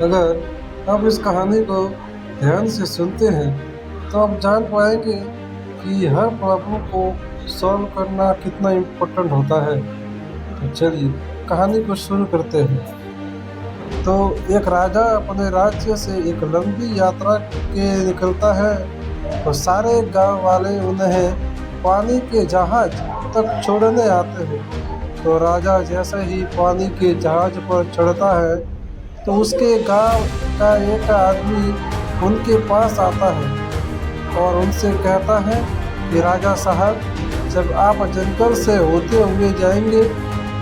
अगर आप इस कहानी को ध्यान से सुनते हैं तो आप जान पाएंगे कि हर प्रॉब्लम को सॉल्व करना कितना इम्पोर्टेंट होता है। तो चलिए कहानी को शुरू करते हैं। तो एक राजा अपने राज्य से एक लंबी यात्रा के निकलता है तो सारे गांव वाले उन्हें पानी के जहाज तक छोड़ने आते हैं। तो राजा जैसे ही पानी के जहाज पर चढ़ता है तो उसके गांव का एक आदमी उनके पास आता है और उनसे कहता है कि राजा साहब, जब आप जंगल से होते हुए जाएंगे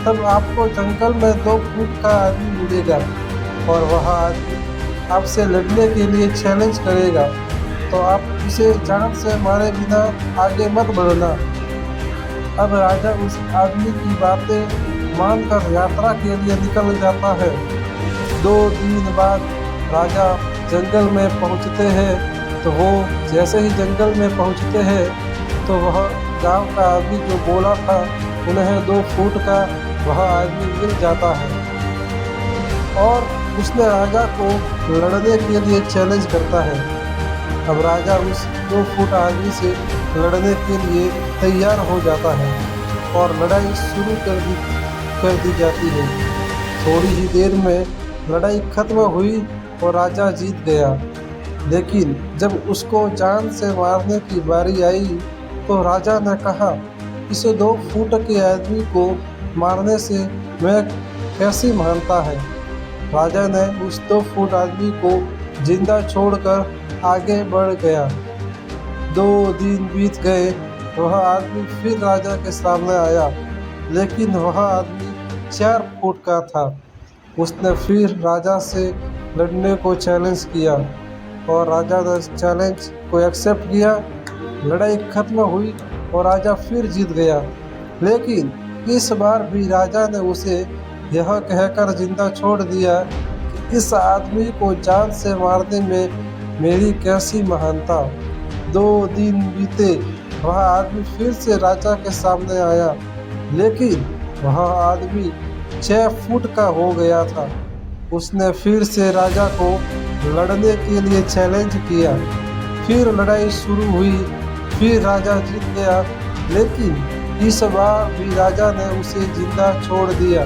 तब आपको जंगल में 2 फुट का आदमी मिलेगा और वह आदमी आपसे लड़ने के लिए चैलेंज करेगा। तो आप उसे जान से मारे बिना आगे मत बढ़ना। अब राजा उस आदमी की बातें मानकर यात्रा के लिए निकल जाता है। 2 दिन बाद राजा जंगल में पहुंचते हैं। तो वो जैसे ही जंगल में पहुंचते हैं तो वह गांव का आदमी जो बोला था उन्हें 2 फुट का वह आदमी मिल जाता है और उसने राजा को लड़ने के लिए चैलेंज करता है। अब राजा उस 2 फुट आदमी से लड़ने के लिए तैयार हो जाता है और लड़ाई शुरू कर दी जाती है। थोड़ी ही देर में लड़ाई खत्म हुई और राजा जीत गया। लेकिन जब उसको जान से मारने की बारी आई तो राजा ने कहा, इस 2 फुट के आदमी को मारने से मैं कैसी मानता है। राजा ने उस 2 फुट आदमी को जिंदा छोड़कर आगे बढ़ गया। 2 दिन बीत गए। वह आदमी फिर राजा के सामने आया, लेकिन वह आदमी 4 फुट का था। उसने फिर राजा से लड़ने को चैलेंज किया और राजा ने चैलेंज को एक्सेप्ट किया। लड़ाई खत्म हुई और राजा फिर जीत गया। लेकिन इस बार भी राजा ने उसे यह कहकर जिंदा छोड़ दिया कि इस आदमी को जान से मारने में मेरी कैसी महानता। 2 दिन बीते। वह आदमी फिर से राजा के सामने आया, लेकिन वह आदमी 6 फुट का हो गया था। उसने फिर से राजा को लड़ने के लिए चैलेंज किया। फिर लड़ाई शुरू हुई। फिर राजा जीत गया, लेकिन इस बार भी राजा ने उसे जिंदा छोड़ दिया।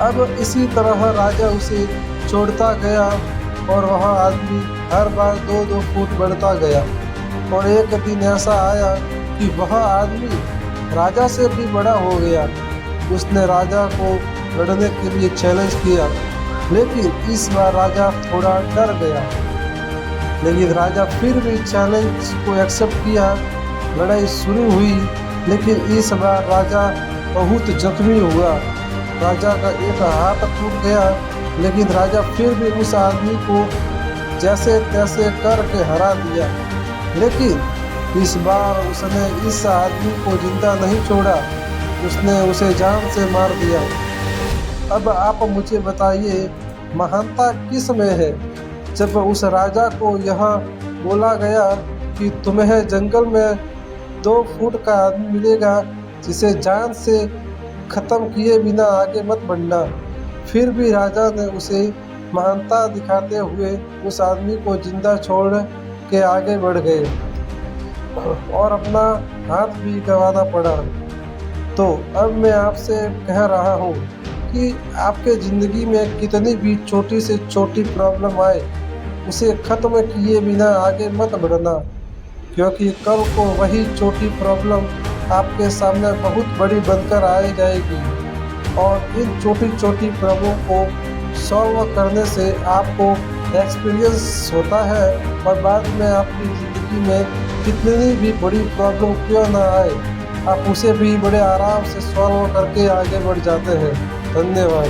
अब इसी तरह राजा उसे छोड़ता गया और वह आदमी हर बार 2-2 फुट बढ़ता गया। और एक दिन ऐसा आया कि वह आदमी राजा से भी बड़ा हो गया। उसने राजा को लड़ने के लिए चैलेंज किया, लेकिन इस बार राजा थोड़ा डर गया। लेकिन राजा फिर भी चैलेंज को एक्सेप्ट किया। लड़ाई शुरू हुई, लेकिन इस बार राजा बहुत जख्मी हुआ। राजा का एक हाथ टूट गया, लेकिन राजा फिर भी उस आदमी को जैसे तैसे करके हरा दिया। लेकिन इस बार उसने इस आदमी को जिंदा नहीं छोड़ा, उसने उसे जान से मार दिया। अब आप मुझे बताइए, महानता किस में है? जब उस राजा को यह बोला गया कि तुम्हें जंगल में 2 फुट का आदमी मिलेगा जिसे जान से ख़त्म किए बिना आगे मत बढ़ना, फिर भी राजा ने उसे महानता दिखाते हुए उस आदमी को जिंदा छोड़ के आगे बढ़ गए और अपना हाथ भी गंवाना पड़ा। तो अब मैं आपसे कह रहा हूँ कि आपके ज़िंदगी में कितनी भी छोटी से छोटी प्रॉब्लम आए, उसे ख़त्म किए बिना आगे मत बढ़ना, क्योंकि कल को वही छोटी प्रॉब्लम आपके सामने बहुत बड़ी बनकर आ जाएगी। और इन छोटी छोटी प्रॉब्लम को सॉल्व करने से आपको एक्सपीरियंस होता है और बाद में आपकी ज़िंदगी में कितनी भी बड़ी प्रॉब्लम क्यों ना आए, आप उसे भी बड़े आराम से सॉल्व करके आगे बढ़ जाते हैं। धन्यवाद।